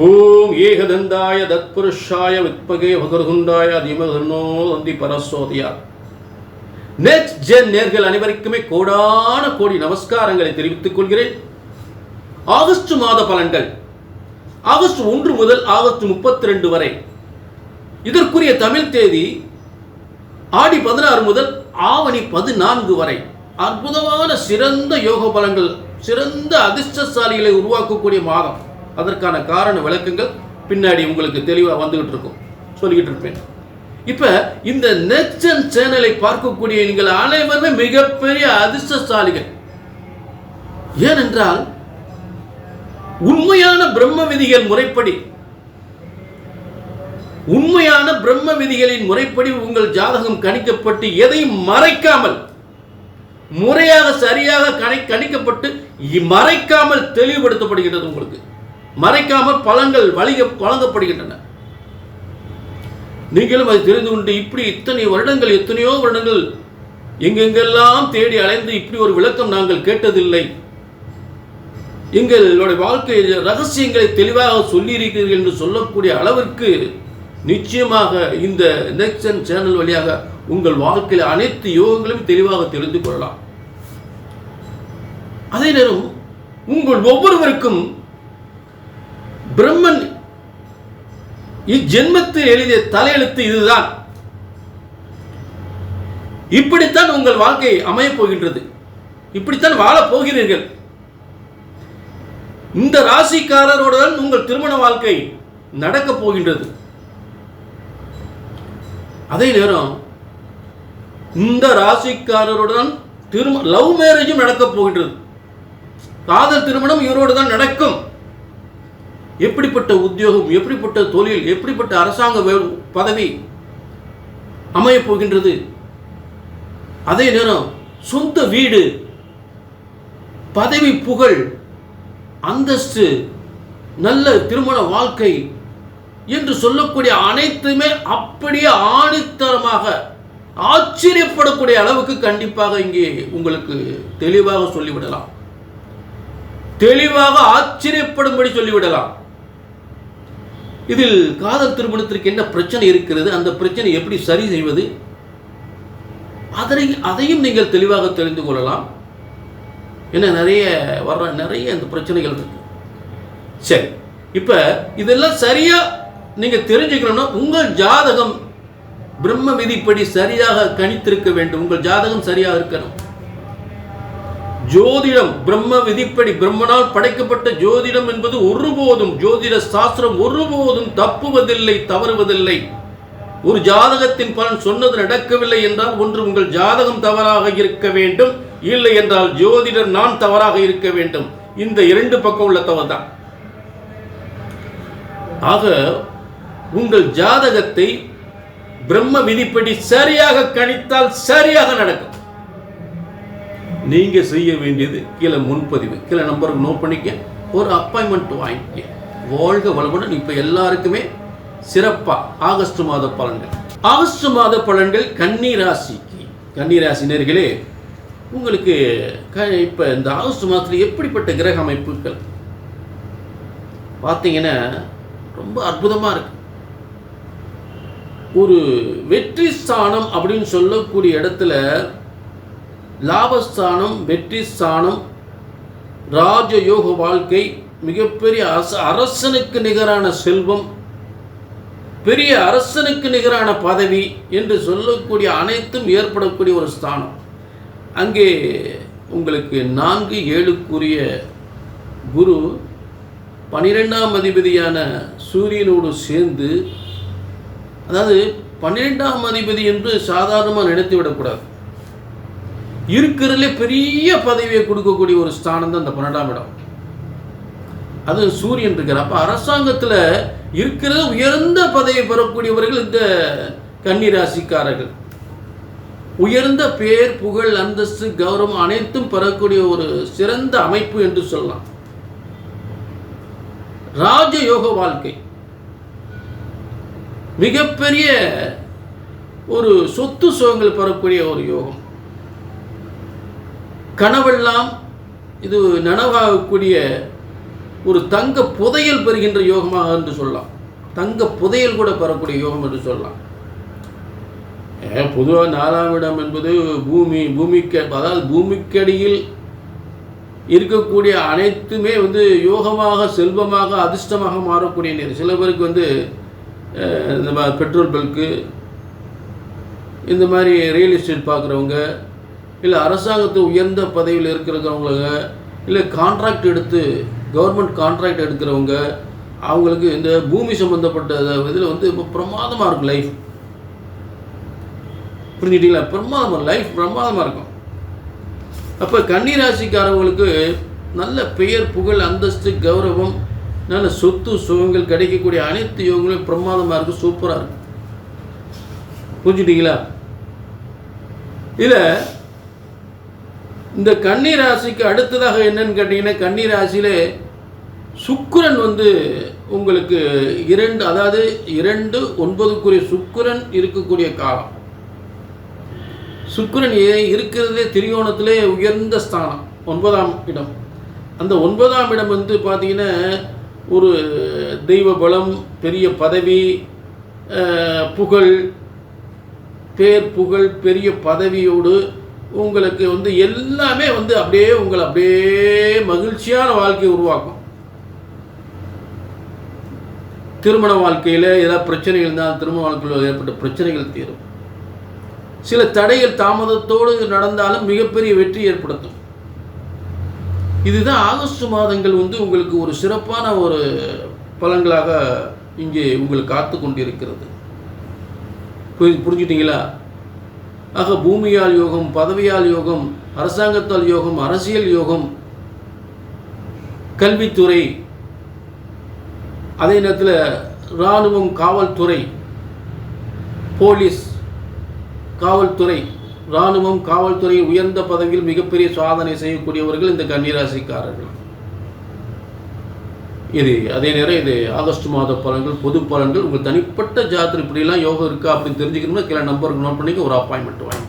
ஓம் ஏகதந்தாய தத்புருஷாய வித்மகே வகர்குண்டாய அதிமகர்ணோ தந்தி பரசோதியா. Next gen நேர்கள் அனைவருக்குமே கோடான கோடி நமஸ்காரங்களை தெரிவித்துக் கொள்கிறேன். ஆகஸ்ட் மாத பலன்கள் ஆகஸ்ட் 1 முதல் ஆகஸ்ட் 32 வரை. இதற்குரிய தமிழ் தேதி ஆடி 16 முதல் ஆவணி 14 வரை. அற்புதமான சிறந்த யோக பலன்கள், சிறந்த அதிர்ஷ்டசாலிகளை உருவாக்கக்கூடிய மாதம். அதற்கான காரண விளக்கங்கள் பின்னாடி உங்களுக்கு தெளிவாக வந்துகிட்டு இருக்கும், சொல்லிக்கிட்டு இருப்பேன். இப்ப இந்த நெக்ஸ்ட் ஜென் சேனலை பார்க்கக்கூடிய நீங்கள் அனைவருமே மிகப்பெரிய அதிர்ஷ்டசாலிகள். ஏனென்றால் உண்மையான பிரம்ம விதிகள் முறைப்படி, உண்மையான பிரம்ம விதிகளின் முறைப்படி உங்கள் ஜாதகம் கணிக்கப்பட்டு எதையும் மறைக்காமல் முறையாக சரியாக கணிக்கப்பட்டு மறைக்காமல் தெளிவுபடுத்தப்படுகிறது. உங்களுக்கு மறைக்காமல் பலன்கள் வழங்கப்படுகின்றன. நீங்களும் அதை தெரிந்து கொண்டு இப்படி எத்தனையோ வருடங்கள் எங்கெங்கெல்லாம் தேடி அலைந்து இப்படி ஒரு விளக்கம் நாங்கள் கேட்டதில்லை, எங்களுடைய வாழ்க்கை ரகசியங்களை தெளிவாக சொல்லியிருக்கிறீர்கள் என்று சொல்லக்கூடிய அளவிற்கு நிச்சயமாக இந்த நெக்ஸ்ட் ஜென் சேனல் வழியாக உங்கள் வாழ்க்கையில் அனைத்து யோகங்களையும் தெளிவாக தெரிந்து கொள்ளலாம். அதே நேரம் உங்கள் ஒவ்வொருவருக்கும் பிரம்மன் இஜென்மத்தில் எழுதிய தலையெழுத்து இதுதான். இப்படித்தான் உங்கள் வாழ்க்கை அமையப் போகின்றது, இப்படித்தான் வாழப் போகிறீர்கள். இந்த ராசிக்காரருடன் உங்கள் திருமண வாழ்க்கை நடக்கப் போகின்றது. அதே நேரம் இந்த ராசிக்காரருடன் லவ் மேரேஜும் நடக்கப் போகின்றது. காதல் திருமணம் இவரோடு தான் நடக்கும். எப்படிப்பட்ட உத்தியோகம், எப்படிப்பட்ட தொழில், எப்படிப்பட்ட அரசாங்க பதவி அமையப் போகின்றது. அதே நேரம் சொந்த வீடு, பதவி, புகழ், அந்தஸ்து, நல்ல திருமண வாழ்க்கை என்று சொல்லக்கூடிய அனைத்துமே அப்படியே ஆணித்தரமாக ஆச்சரியப்படக்கூடிய அளவுக்கு கண்டிப்பாக இங்கே உங்களுக்கு தெளிவாக சொல்லிவிடலாம், தெளிவாக ஆச்சரியப்படும்படி சொல்லிவிடலாம். இதில் காதல் திருமணத்திற்கு என்ன பிரச்சனை இருக்கிறது, அந்த பிரச்சனை எப்படி சரி செய்வது, அதையும் நீங்கள் தெளிவாக தெரிந்து கொள்ளலாம். ஏன்னா நிறைய இந்த பிரச்சனைகள் இருக்கு. சரி, இப்ப இதெல்லாம் சரியா நீங்க தெரிஞ்சுக்கணும்னா உங்கள் ஜாதகம் பிரம்ம விதிப்படி சரியாக கணித்திருக்க வேண்டும். உங்கள் ஜாதகம் சரியாக இருக்கணும். ஜோதிடம் பிரம்ம விதிப்படி, பிரம்மனால் படைக்கப்பட்ட ஜோதிடம் என்பது ஒருபோதும், ஜோதிட சாஸ்திரம் ஒருபோதும் தப்புவதில்லை, தவறுவதில்லை. ஒரு ஜாதகத்தின் பலன் சொன்னது நடக்கவில்லை என்றால் ஒன்று உங்கள் ஜாதகம் தவறாக இருக்க வேண்டும், இல்லை என்றால் ஜோதிடர் நான் தவறாக இருக்க வேண்டும். இந்த இரண்டு பக்கம் உள்ள தவறு தான். ஆக உங்கள் ஜாதகத்தை பிரம்ம விதிப்படி சரியாக கணித்தால் சரியாக நடக்கும். நீங்க செய்ய வேண்டியது கீழே முன்பதிவு, கீழே நம்பருக்கு நோட் பண்ணிக்க, ஒரு அப்பாயின்மெண்ட் வாங்கிக்க. வாழ்க வளமுடன். இப்ப எல்லாருக்குமே சிறப்பா ஆகஸ்ட் மாத பலன்கள். ஆகஸ்ட் மாத பலன்கள் கன்னி ராசிக்கு, கன்னி ராசினர்களே உங்களுக்கு இப்ப இந்த ஆகஸ்ட் மாதத்துல எப்படிப்பட்ட கிரக அமைப்புகள் பார்த்தீங்கன்னா ரொம்ப அற்புதமா இருக்கு. ஒரு வெற்றி ஸ்தானம் அப்படின்னு சொல்லக்கூடிய இடத்துல லாபஸ்தானம், வெற்றி ஸ்தானம், ராஜயோக வாழ்க்கை, மிகப்பெரிய அரசனுக்கு நிகரான செல்வம், பெரிய அரசனுக்கு நிகரான பதவி என்று சொல்லக்கூடிய அனைத்தும் ஏற்படக்கூடிய ஒரு ஸ்தானம். அங்கே உங்களுக்கு 4, 7க்குரிய குரு 12ஆம் அதிபதியான சூரியனோடு சேர்ந்து, அதாவது 12ஆம் அதிபதி என்று சாதாரணமாக நினைத்து விடக்கூடாது. இருக்கிறதுலே பெரிய பதவியை கொடுக்கக்கூடிய ஒரு ஸ்தானம் தான் இந்த 12ஆம் இடம். அது சூரியன் இருக்கிற. அப்ப அரசாங்கத்தில் இருக்கிறது உயர்ந்த பதவி பெறக்கூடியவர்கள் இந்த கன்னி ராசிக்காரர்கள். உயர்ந்த பேர், புகழ், அந்தஸ்து, கௌரவம் அனைத்தும் பெறக்கூடிய ஒரு சிறந்த அமைப்பு என்று சொல்லலாம். ராஜயோக வாழ்க்கை, மிகப்பெரிய ஒரு சொத்து சுகங்கள் பெறக்கூடிய ஒரு யோகம். கனவெல்லாம் இது நனவாகக்கூடிய ஒரு தங்க புதையல் பெறுகின்ற யோகமாக என்று சொல்லலாம். தங்க புதையல் கூட பெறக்கூடிய யோகம் என்று சொல்லலாம். பொதுவாக 4ஆம் இடம் என்பது பூமிக்கு, அதாவது பூமிக்கடியில் இருக்கக்கூடிய அனைத்துமே யோகமாக, செல்வமாக, அதிர்ஷ்டமாக மாறக்கூடிய நேரம். சில பேருக்கு இந்த பெட்ரோல் பல்க்கு, இந்த மாதிரி ரியல் எஸ்டேட் பார்க்குறவங்க, இல்லை அரசாங்கத்து உயர்ந்த பதவியில் இருக்கிறவங்க, இல்லை கான்ட்ராக்ட் எடுத்து கவர்மெண்ட் கான்ட்ராக்ட் எடுக்கிறவங்க, அவங்களுக்கு இந்த பூமி சம்மந்தப்பட்ட இதில் இப்போ பிரமாதமாக இருக்கும் லைஃப். புரிஞ்சுக்கிட்டீங்களா? லைஃப் பிரமாதமாக இருக்கும். அப்போ கன்னிராசிக்காரவங்களுக்கு நல்ல பெயர், புகழ், அந்தஸ்து, கௌரவம், நல்ல சொத்து சுகங்கள் கிடைக்கக்கூடிய அனைத்து யோகங்களும் பிரமாதமாக இருக்கும், சூப்பராக இருக்கும். புரிஞ்சுட்டீங்களா? இதில் இந்த கன்னிராசிக்கு அடுத்ததாக என்னன்னு கேட்டிங்கன்னா, கன்னிராசியில் சுக்கிரன் உங்களுக்கு 2, அதாவது 2-9 சுக்கிரன் இருக்கக்கூடிய காலம். சுக்கிரன் இருக்கிறதுலே திரிகோணத்திலே உயர்ந்த ஸ்தானம் 9ஆம் இடம். அந்த 9ஆம் இடம் பார்த்தீங்கன்னா ஒரு தெய்வ பலம், பெரிய பதவி, புகழ், பேர் புகழ், பெரிய பதவியோடு உங்களுக்கு எல்லாமே அப்படியே உங்களை அப்படியே மகிழ்ச்சியான வாழ்க்கையை உருவாக்கும். திருமண வாழ்க்கையில் ஏதாவது பிரச்சனைகள் இருந்தால் திருமண வாழ்க்கையில் ஏற்பட்ட பிரச்சனைகள் தீரும். சில தடைகள் தாமதத்தோடு நடந்தாலும் மிகப்பெரிய வெற்றி ஏற்படுத்தும். இதுதான் ஆகஸ்ட் மாதங்கள் உங்களுக்கு ஒரு சிறப்பான ஒரு பலன்களாக இங்கே உங்களுக்கு காத்து கொண்டிருக்கிறது. புரிஞ்சுட்டீங்களா? ஆக பூமியால் யோகம், பதவியால் யோகம், அரசாங்கத்தால் யோகம், அரசியல் யோகம், கல்வித்துறை, அதே நேரத்தில் இராணுவம், காவல்துறை, போலீஸ், காவல்துறை, இராணுவம், காவல்துறை உயர்ந்த பதவியில் மிகப்பெரிய சாதனை செய்யக்கூடியவர்கள் இந்த கன்னிராசிக்காரர்கள். இது அதே நேரம் இது ஆகஸ்ட் மாத பலன்கள், பொது பலன்கள். உங்கள் தனிப்பட்ட ஜாதகம் இப்படிலாம் யோகம் இருக்கா அப்படின்னு தெரிஞ்சுக்கணும்னா கீழே நம்பருக்கு நோட் பண்ணிக்க, ஒரு அப்பாயின்மெண்ட் வாங்கி.